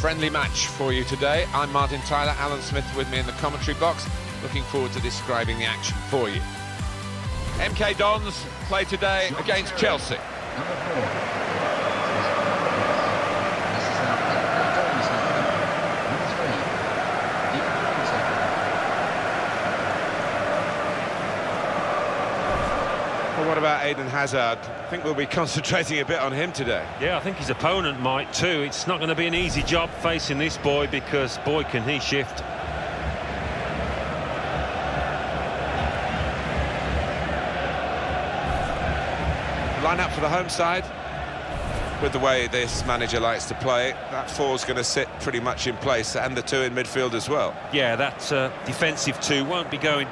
friendly match for you today. I'm Martin Tyler, Alan Smith with me in the commentary box. Looking forward to describing the action for you. MK Dons play today against Chelsea. Well, what about Eden Hazard? I think we'll be concentrating a bit on him today. Yeah, I think his opponent might too. It's not going to be an easy job facing this boy, because boy can he shift. Line up for the home side. With the way this manager likes to play, that four's going to sit pretty much in place, and the two in midfield as well. Yeah, that defensive two won't be going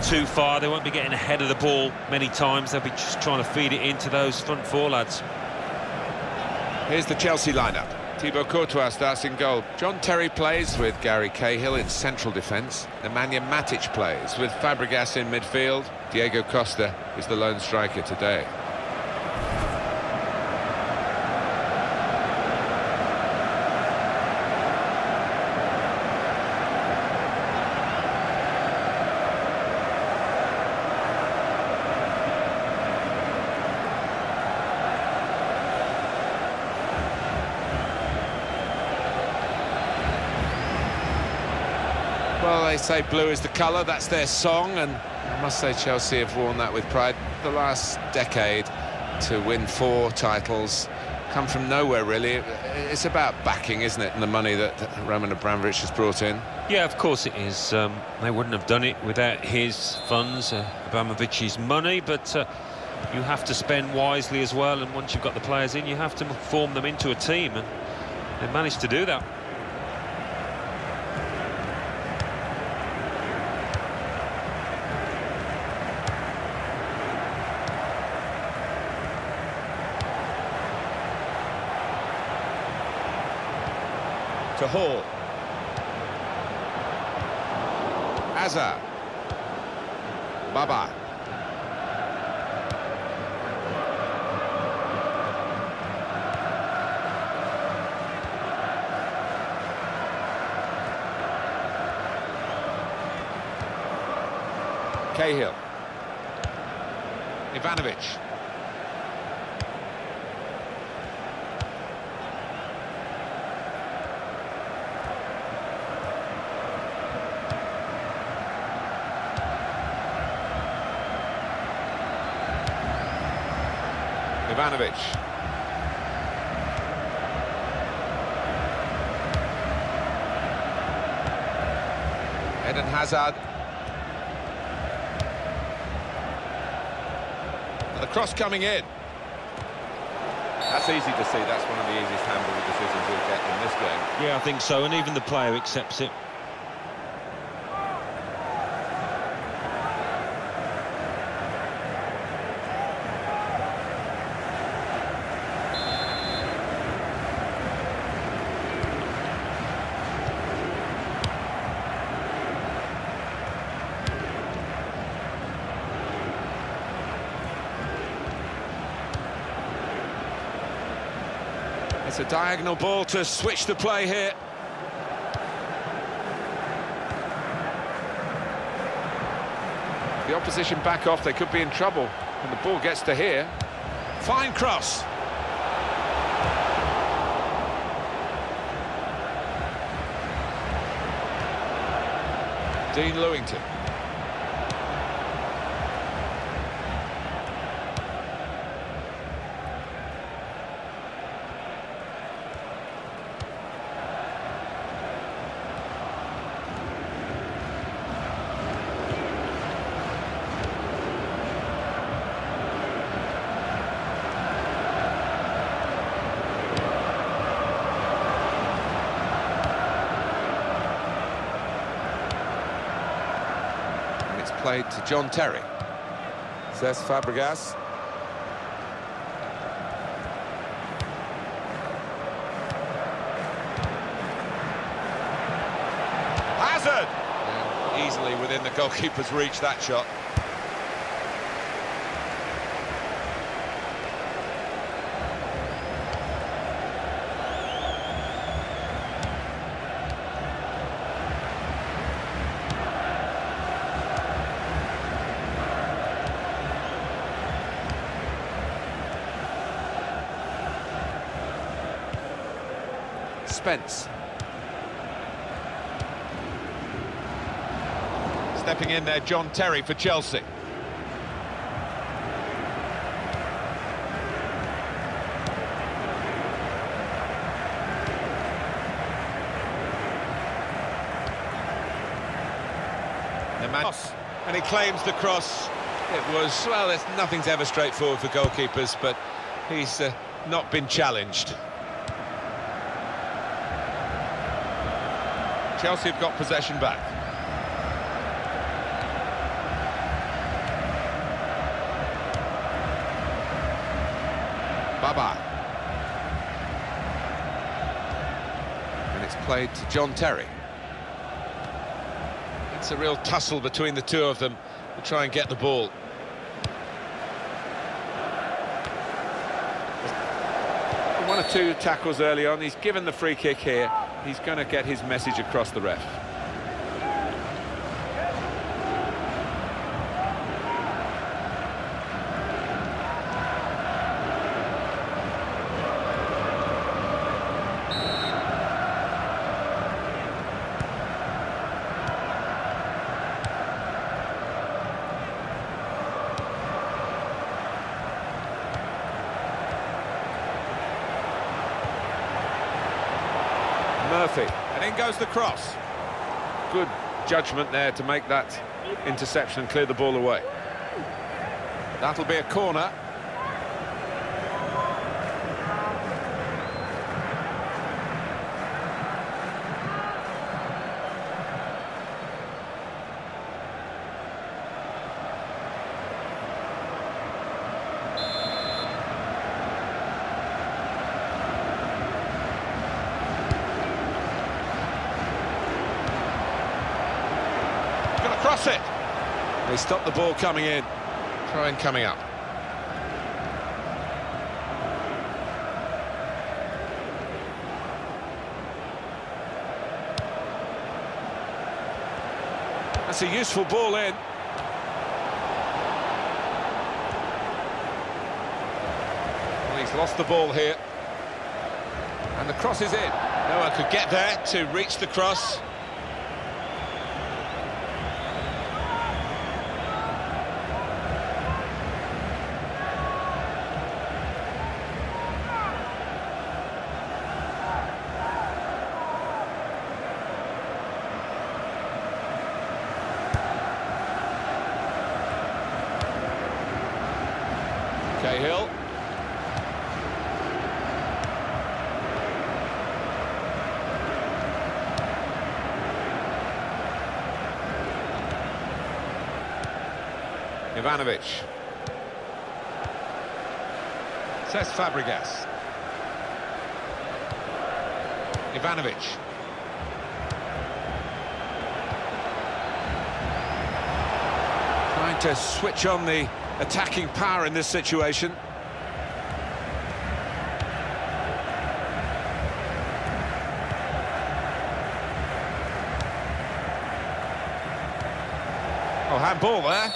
too far. They won't be getting ahead of the ball many times. They'll be just trying to feed it into those front four lads. Here's the Chelsea lineup. Thibaut Courtois starts in goal. John Terry plays with Gary Cahill in central defence. Nemanja Matic plays with Fabregas in midfield. Diego Costa is the lone striker today. Well, they say blue is the colour, that's their song, and I must say Chelsea have worn that with pride. The last decade to win 4 titles come from nowhere, really. It's about backing, isn't it, and the money that Roman Abramovich has brought in. Yeah, of course it is. They wouldn't have done it without his funds, Abramovich's money, but you have to spend wisely as well, and once you've got the players in, you have to form them into a team, and they've managed to do that. To Hall. Hazard. Baba. Cahill. Ivanovic. Ivanovic. Eden Hazard. And the cross coming in. That's easy to see. That's one of the easiest handball decisions we'll get in this game. Yeah, I think so, and even the player accepts it. It's a diagonal ball to switch the play here. The opposition back off, they could be in trouble. And the ball gets to here. Fine cross. Dean Lewington. Played to John Terry. Says Fabregas. Hazard! Yeah, easily within the goalkeeper's reach, that shot. Spence. Stepping in there, John Terry for Chelsea. And he claims the cross. It was, well, nothing's ever straightforward for goalkeepers, but he's not been challenged. Chelsea have got possession back. Baba. And it's played to John Terry. It's a real tussle between the two of them to try and get the ball. One or two tackles early on. He's given the free kick here. He's going to get his message across the ref. Murphy. And in goes the cross. Good judgment there to make that interception and clear the ball away. That'll be a corner. Cross it. They stopped the ball coming in. Try and coming up. That's a useful ball in. Well, he's lost the ball here. And the cross is in. No one could get there to reach the cross. Cahill. Ivanovic. Cesc Fabregas. Ivanovic. Trying to switch on the attacking power in this situation. Oh, handball there.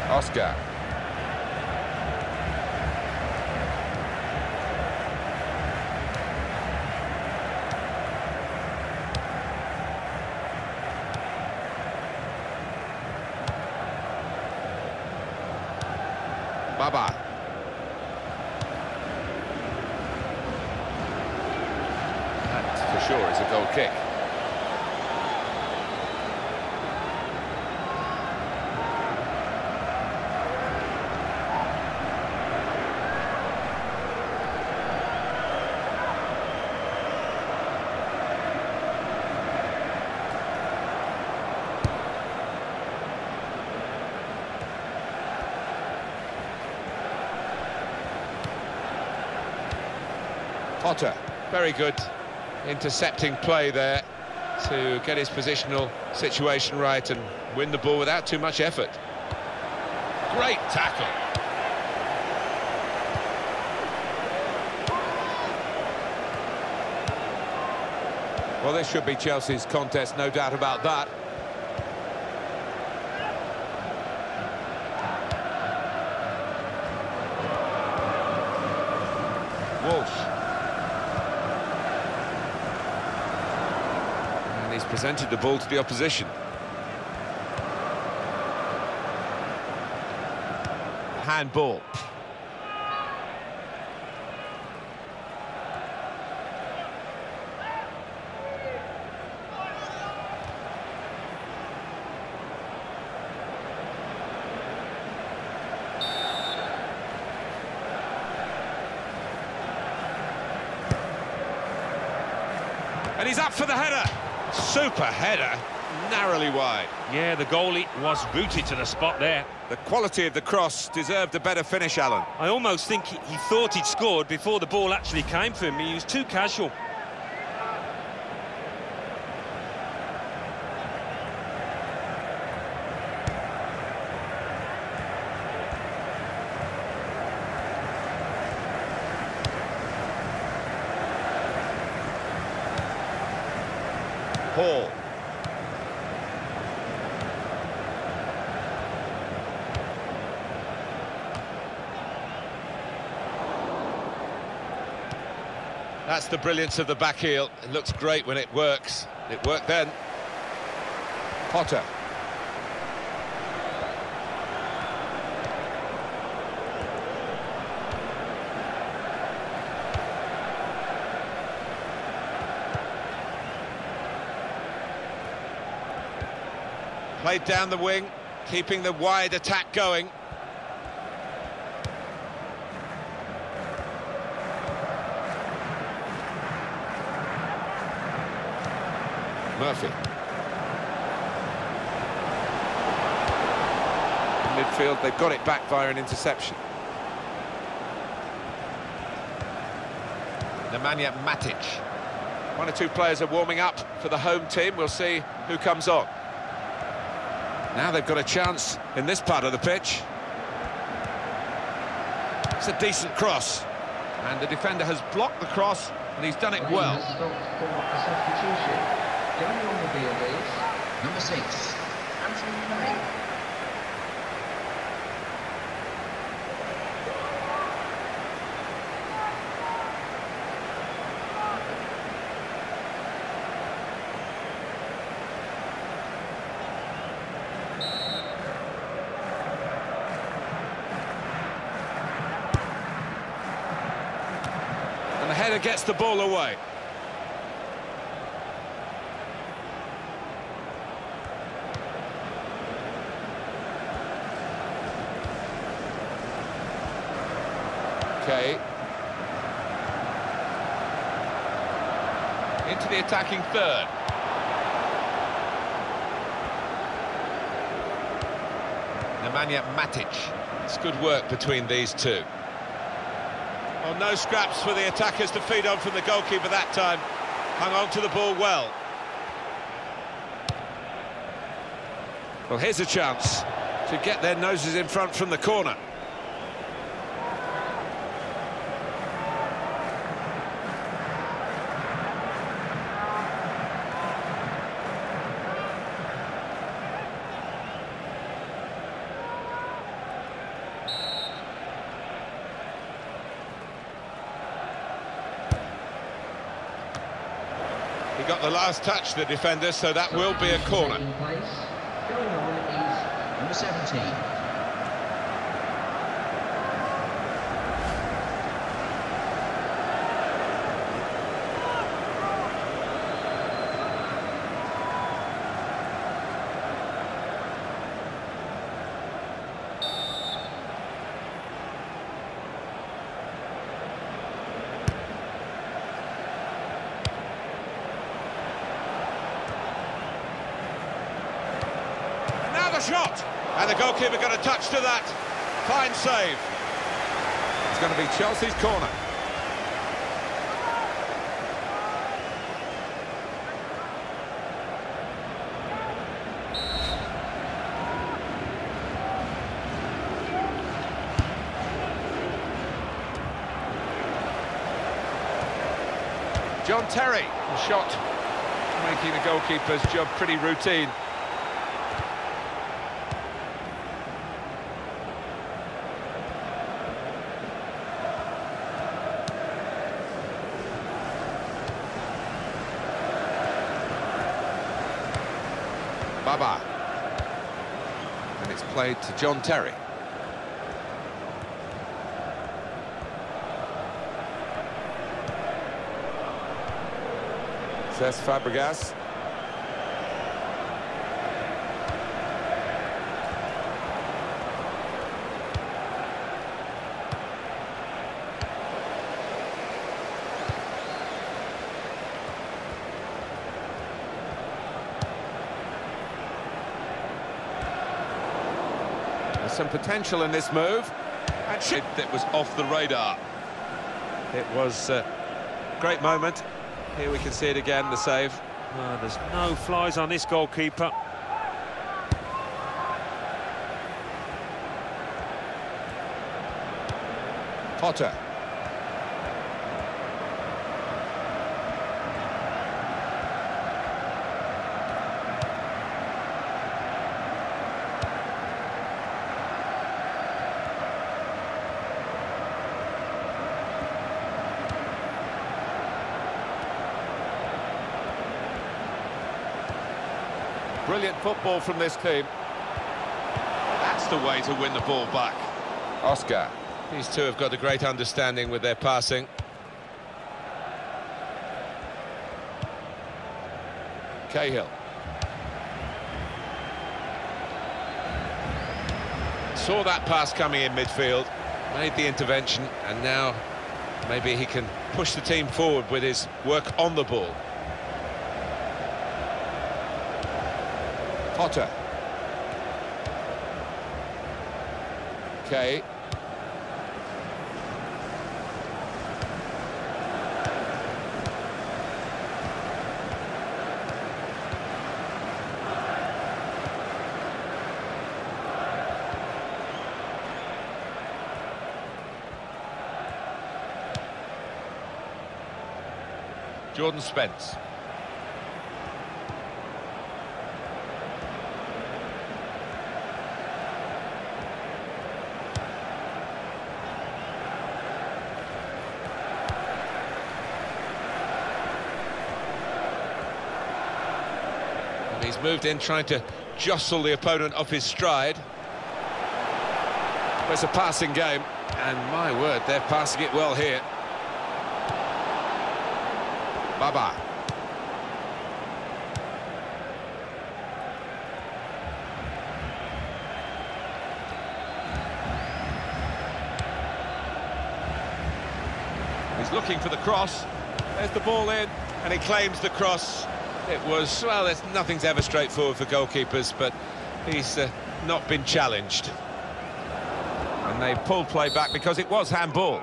Oscar. Baba. That for sure is a goal kick. Potter, very good intercepting play there to get his positional situation right and win the ball without too much effort. Great tackle. Well, this should be Chelsea's contest, no doubt about that. Walsh. And he's presented the ball to the opposition. Handball. And he's up for the header. Super header, narrowly wide. Yeah, the goalie was rooted to the spot there. The quality of the cross deserved a better finish, Alan. I almost think he thought he'd scored before the ball actually came for him. He was too casual. Hall. That's the brilliance of the back heel. It looks great when it works. It worked then. Potter. Played down the wing, keeping the wide attack going. Murphy. In midfield, they've got it back via an interception. Nemanja Matic. One or two players are warming up for the home team. We'll see who comes on. Now they've got a chance in this part of the pitch. It's a decent cross. And the defender has blocked the cross, and he's done it well. Number 6, Anthony. And the header gets the ball away. Okay. Into the attacking third. Nemanja Matic. It's good work between these two. Well, no scraps for the attackers to feed on from the goalkeeper that time. Hung on to the ball well. Well, here's a chance to get their noses in front from the corner. He got the last touch, the defender, so that will be a corner. Going on is number 17. Shot, and the goalkeeper got a touch to that. Fine save. It's going to be Chelsea's corner. John Terry, a shot making the goalkeeper's job pretty routine. Baba. And it's played to John Terry. Cesc Fabregas. There's some potential in this move. Actually, that was off the radar. It was a great moment. Here we can see it again, the save. There's no flies on this goalkeeper. Potter. Brilliant football from this team. That's the way to win the ball back. Oscar. These two have got a great understanding with their passing. Cahill. Saw that pass coming in midfield, made the intervention, and now maybe he can push the team forward with his work on the ball. Potter. Okay. Jordan Spence. And he's moved in trying to jostle the opponent off his stride. It's a passing game, and my word, they're passing it well here. Baba. He's looking for the cross. There's the ball in, and he claims the cross. It was, well, nothing's ever straightforward for goalkeepers, but he's not been challenged. And they pulled play back because it was handball.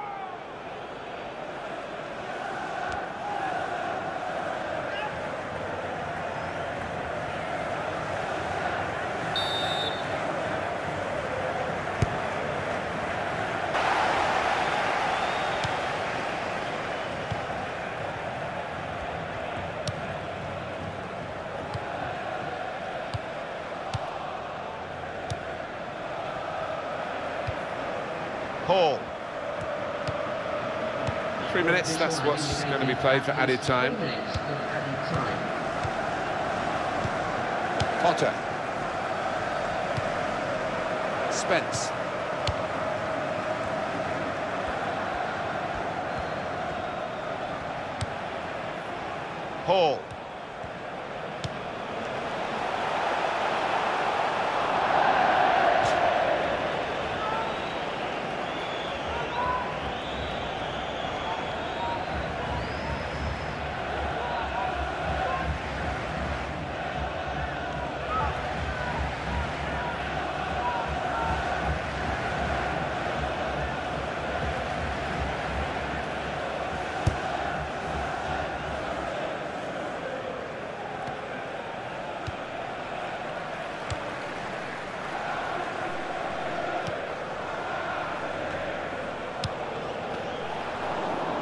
Hall. 3 minutes, that's what's going to be played for added time. Potter. Spence. Hall.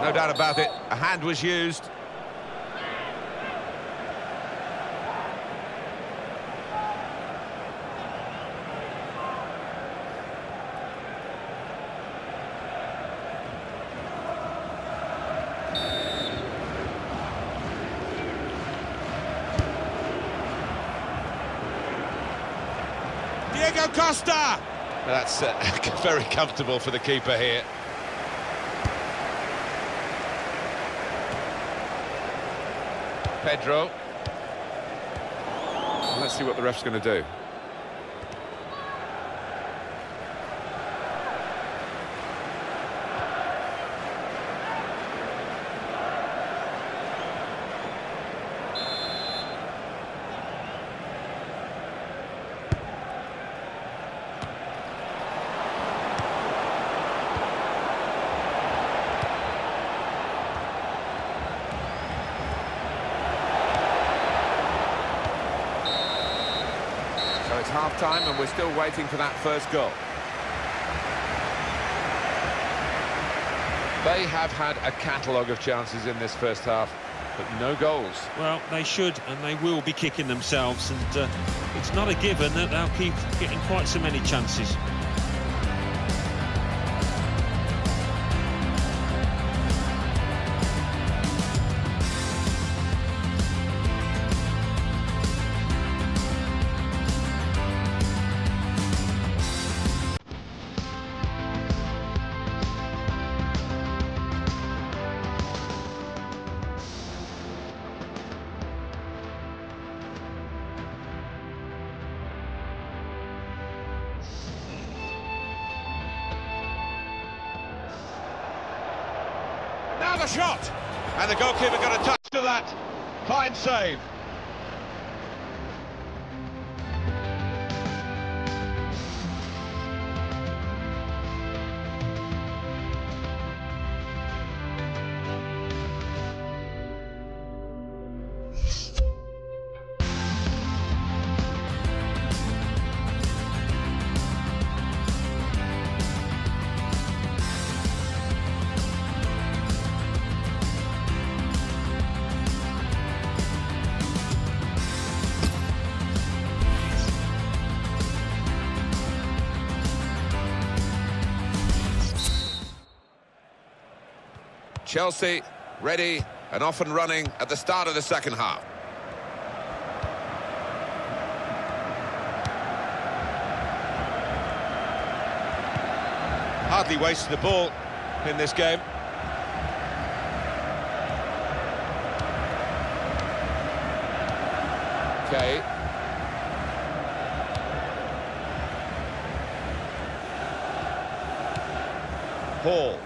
No doubt about it, a hand was used. Diego Costa! That's very comfortable for the keeper here. Pedro. Let's see what the ref's going to do. So it's half-time and we're still waiting for that first goal. They have had a catalogue of chances in this first half, but no goals. Well, they should and they will be kicking themselves, and it's not a given that they'll keep getting quite so many chances. Now the shot! And the goalkeeper got a touch to that. Fine save. Chelsea ready and off and running at the start of the second half. Hardly wasted the ball in this game. Okay. Hall.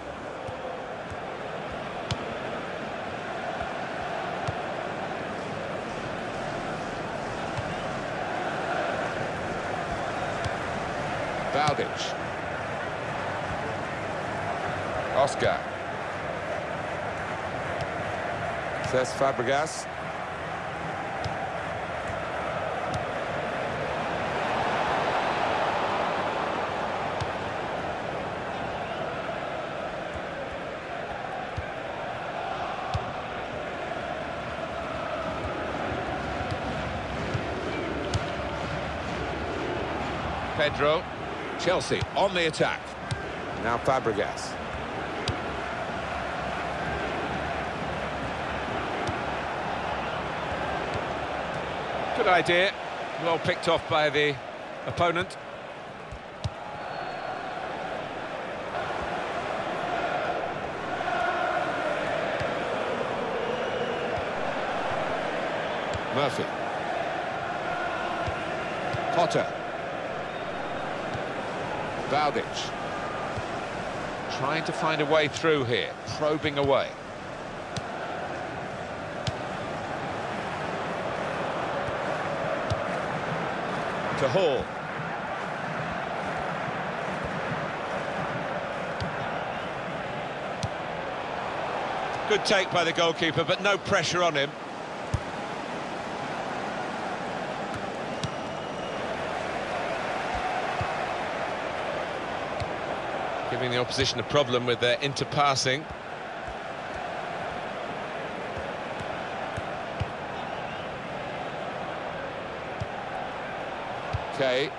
Baldich. Oscar. Cesc Fabregas. Pedro. Chelsea on the attack. Now Fabregas. Good idea. Well picked off by the opponent. Murphy. Potter. Baldich. Trying to find a way through here, probing away. To Hall. Good take by the goalkeeper, but no pressure on him. Giving the opposition a problem with their interpassing. Okay.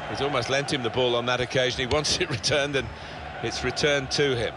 He's almost lent him the ball on that occasion. He wants it returned, and it's returned to him.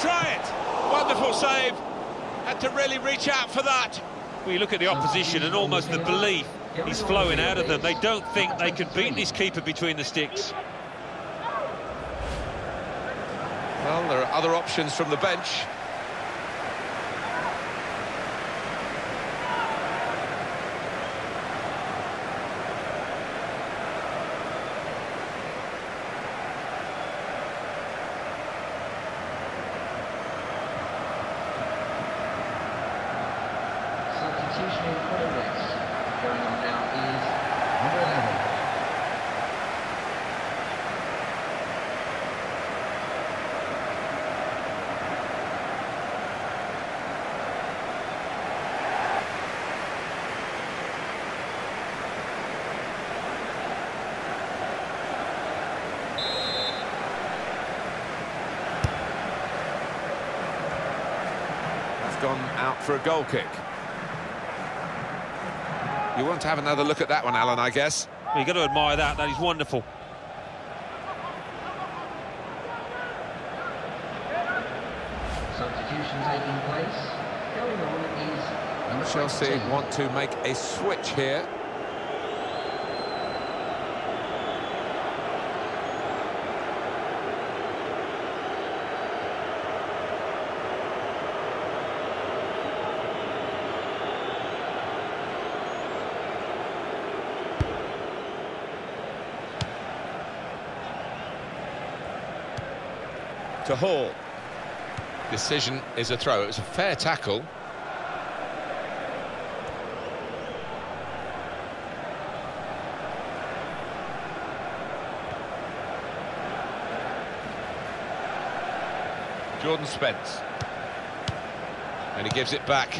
try it. Wonderful save. Had to really reach out for that. Well, you look at the opposition and almost the belief is flowing out of them. They don't think they can beat this keeper between the sticks. Well, there are other options from the bench. Substitution in progress. Going on now is number 11. That's gone out for a goal kick. You want to have another look at that one, Alan, I guess. Well, you've got to admire that. That is wonderful. Substitution taking place. Going on is number Chelsea 22. want to make a switch here. To Hall. Decision is a throw. It was a fair tackle. Jordan Spence. And he gives it back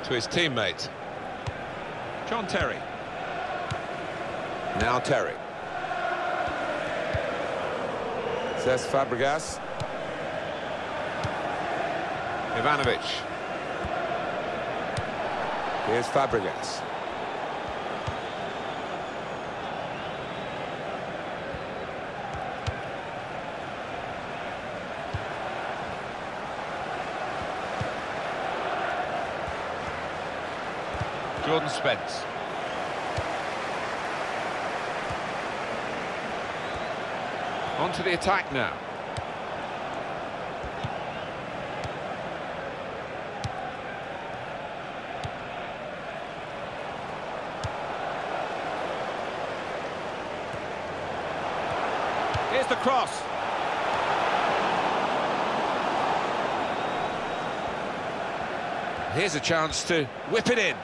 to his teammate. John Terry. Now Terry. Says Fabregas. Ivanovic. Here's Fabregas. Jordan Spence. On to the attack now. Here's the cross. Here's a chance to whip it in.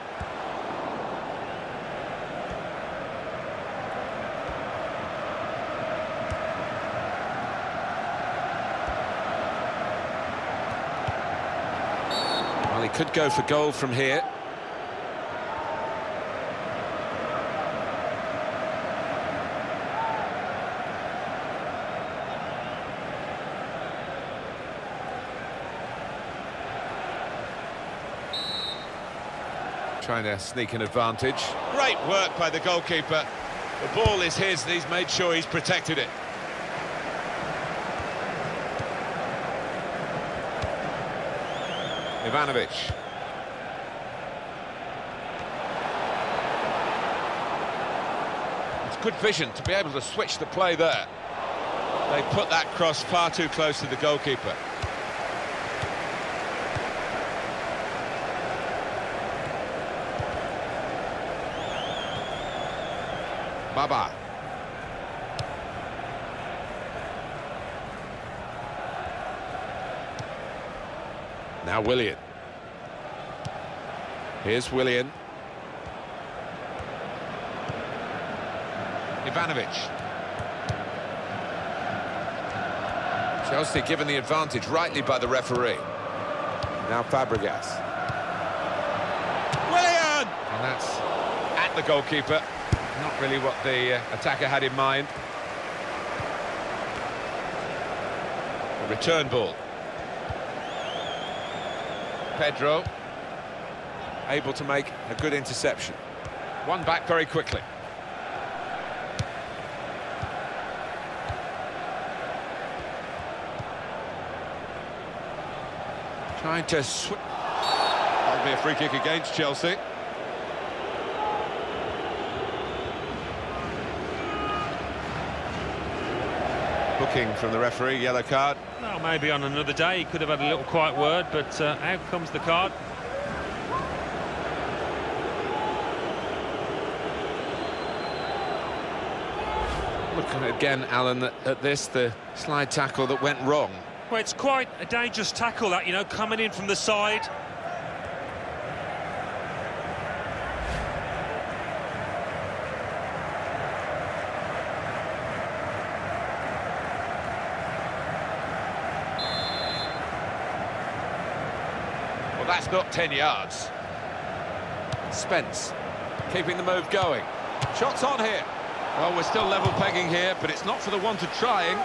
Well, he could go for goal from here. Trying to sneak an advantage. Great work by the goalkeeper. The ball is his and he's made sure he's protected it. Ivanovic. It's good vision to be able to switch the play there. They put that cross far too close to the goalkeeper. Baba. Now Willian. Here's Willian. Ivanovic. Chelsea given the advantage rightly by the referee. Now Fabregas. Willian! And that's at the goalkeeper. Not really what the attacker had in mind. A return ball. Pedro able to make a good interception. One back very quickly. Trying to That'll be a free kick against Chelsea. Booking from the referee, yellow card. Well, maybe on another day he could have had a little quiet word, but out comes the card. Looking again, Alan, at this, the slide tackle that went wrong. Well, it's quite a dangerous tackle, that, you know, coming in from the side. Well, that's not 10 yards. Spence, keeping the move going. Shots on here. Well, we're still level pegging here, but it's not for the want of trying.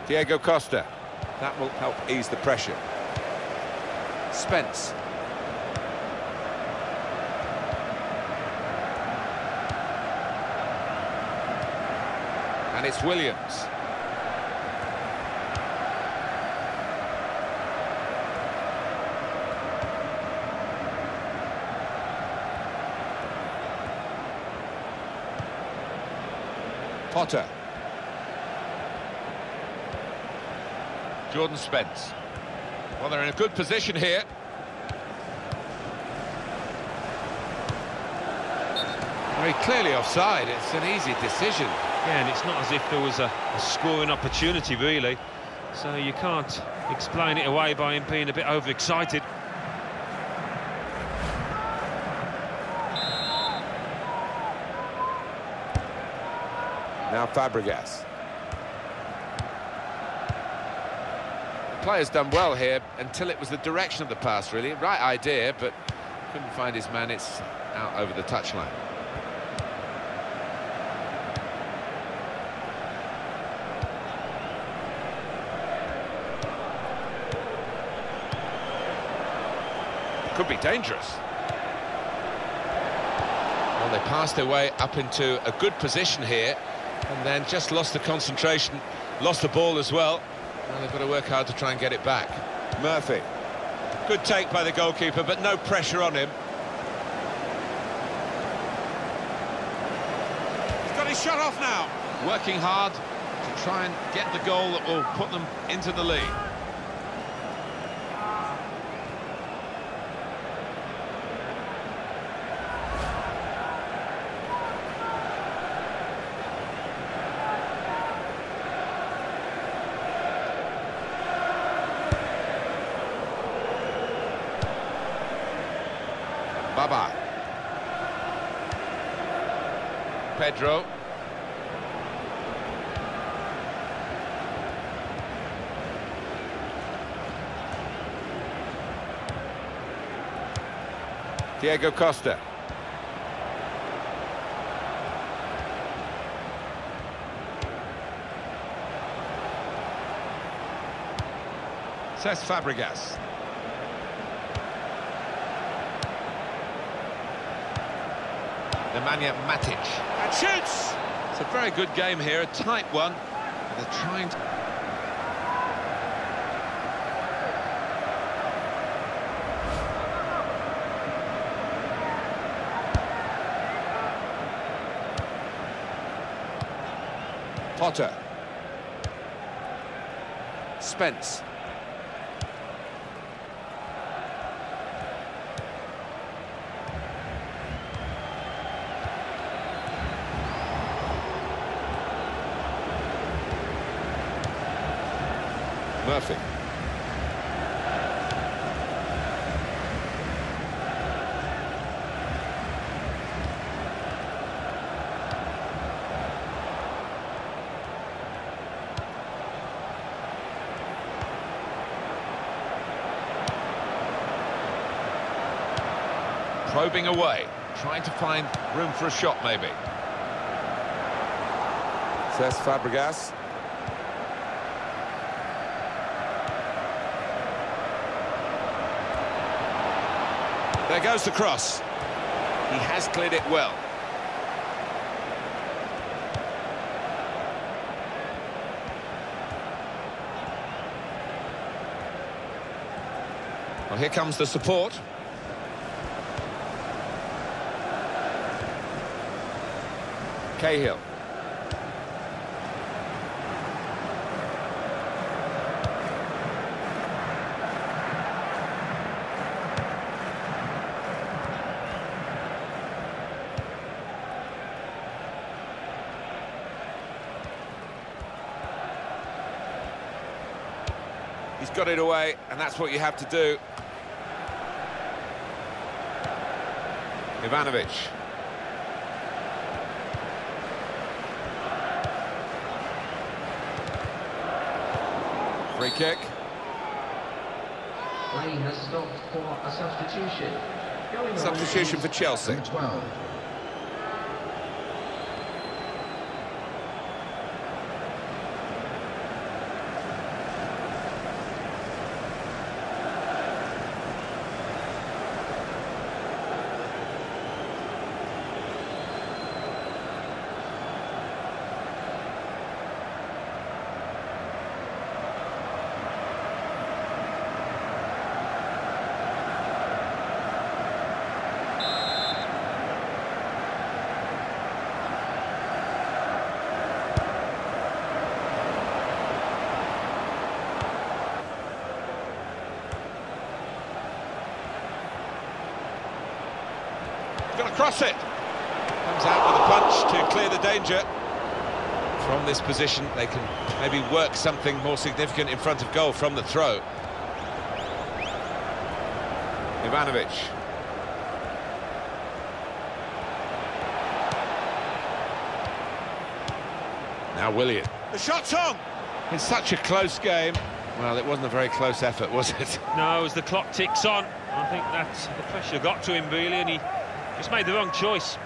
Diego Costa. That will help ease the pressure. Spence. And it's Williams. Potter. Jordan Spence. Well, they're in a good position here. Very clearly offside. It's an easy decision. Yeah, and it's not as if there was a scoring opportunity, really. So you can't explain it away by him being a bit overexcited. Now Fabregas. The player's done well here until it was the direction of the pass, really. Right idea, but couldn't find his man. It's out over the touchline. Could be dangerous. Well, they passed their way up into a good position here and then just lost the concentration, lost the ball as well. Now they've got to work hard to try and get it back. Murphy. Good take by the goalkeeper, but no pressure on him. He's got his shot off now. Working hard to try and get the goal that will put them into the lead. Baba. Pedro. Diego Costa. Cesc Fabregas. Nemanja Matic. And shoots! It's a very good game here, a tight one. They're trying to... Potter. Spence. Murphy. Probing away, trying to find room for a shot maybe. Says Fabregas. There goes the cross. He has cleared it well. Well, here comes the support. Cahill. He's got it away, and that's what you have to do. Ivanovic. Free kick. Play has stopped for a substitution. Substitution for Chelsea. 12. Going to cross it. Comes out with a punch to clear the danger. From this position, they can maybe work something more significant in front of goal from the throw. Ivanovic. Now Willian. The shot's on! It's such a close game. Well, it wasn't a very close effort, was it? No, as the clock ticks on, I think that the pressure got to him really, and he just made the wrong choice.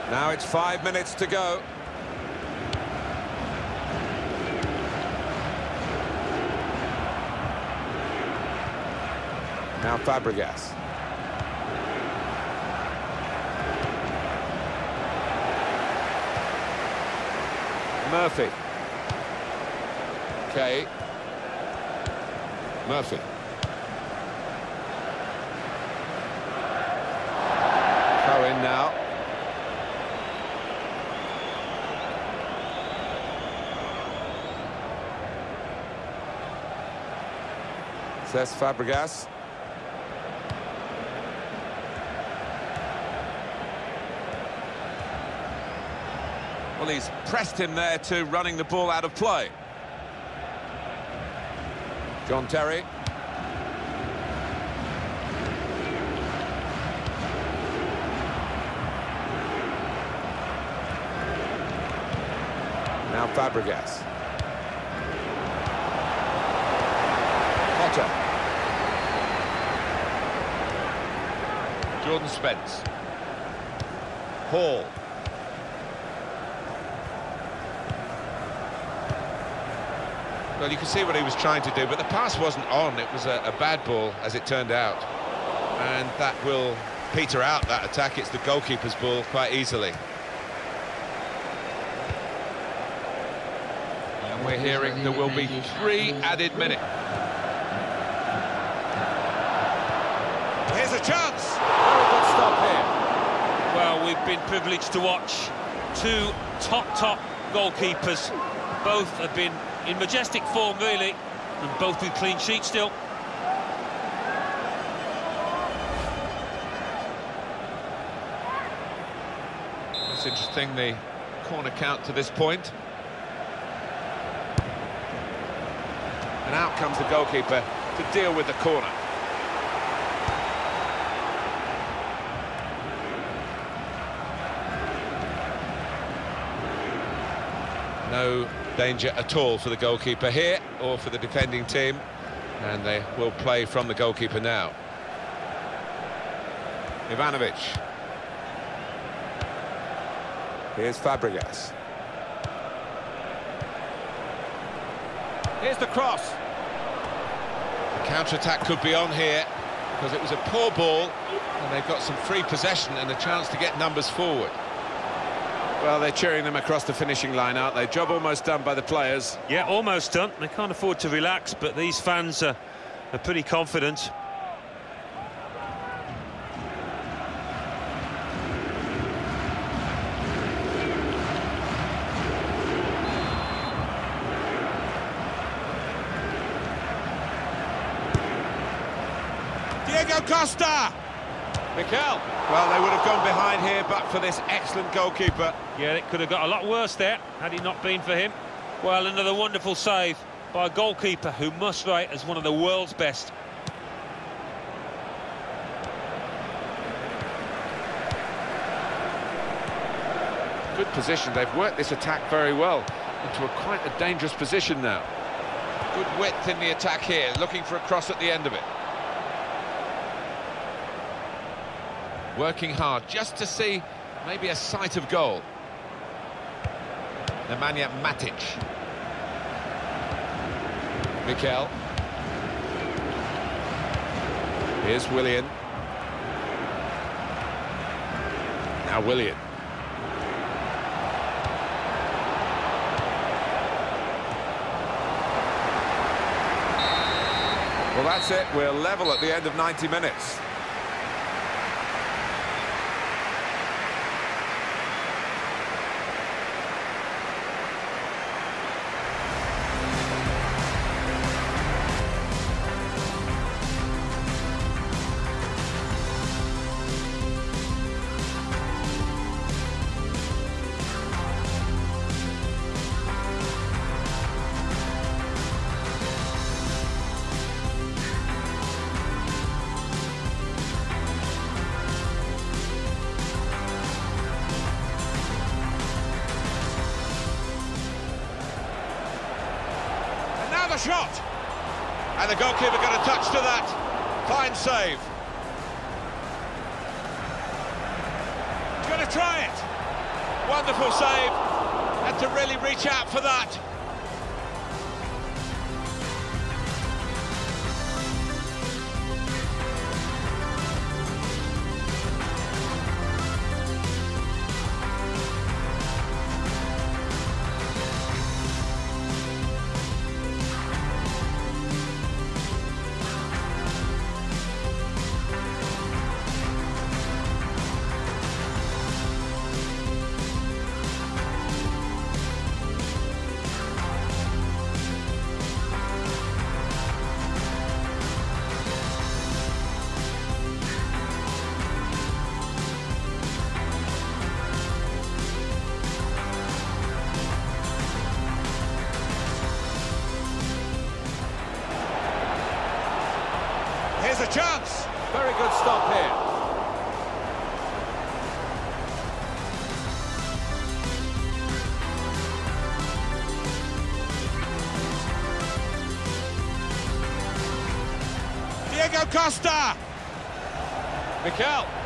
Now it's 5 minutes to go. Now Fabregas. Murphy. Okay. Murphy. Cohen now. Says Fabregas. Well, he's pressed him there to running the ball out of play. John Terry. Now Fabregas. Potter. Jordan Spence. Hall. Well, you can see what he was trying to do, but the pass wasn't on. It was a bad ball, as it turned out. And that will peter out that attack. It's the goalkeeper's ball quite easily. And we're hearing there will be 3 added minutes. Here's a chance! Very good stop here. Well, we've been privileged to watch 2 top goalkeepers. Both have been in majestic form, really, and both with clean sheets still. It's interesting, the corner count to this point. And out comes the goalkeeper to deal with the corner. No danger at all for the goalkeeper here, or for the defending team. And they will play from the goalkeeper now. Ivanovic. Here's Fabregas. Here's the cross. The counter-attack could be on here, because it was a poor ball, and they've got some free possession and a chance to get numbers forward. Well, they're cheering them across the finishing line, aren't they? Job almost done by the players. Yeah, almost done. They can't afford to relax, but these fans are pretty confident. Diego Costa! Mikel. Well, they would have gone behind here, but for this excellent goalkeeper. Yeah, it could have got a lot worse there, had it not been for him. Well, another wonderful save by a goalkeeper who must rate as one of the world's best. Good position. They've worked this attack very well into quite a dangerous position now. Good width in the attack here, looking for a cross at the end of it. Working hard just to see maybe a sight of goal. Nemanja Matic. Mikel. Here's Willian. Now Willian. Well, that's it. We're level at the end of 90 minutes. A shot, and the goalkeeper got a touch to that. Fine save. He's going to try it. Wonderful save. Had to really reach out for that. Here's a chance. Very good stop here. Diego Costa. Mikel.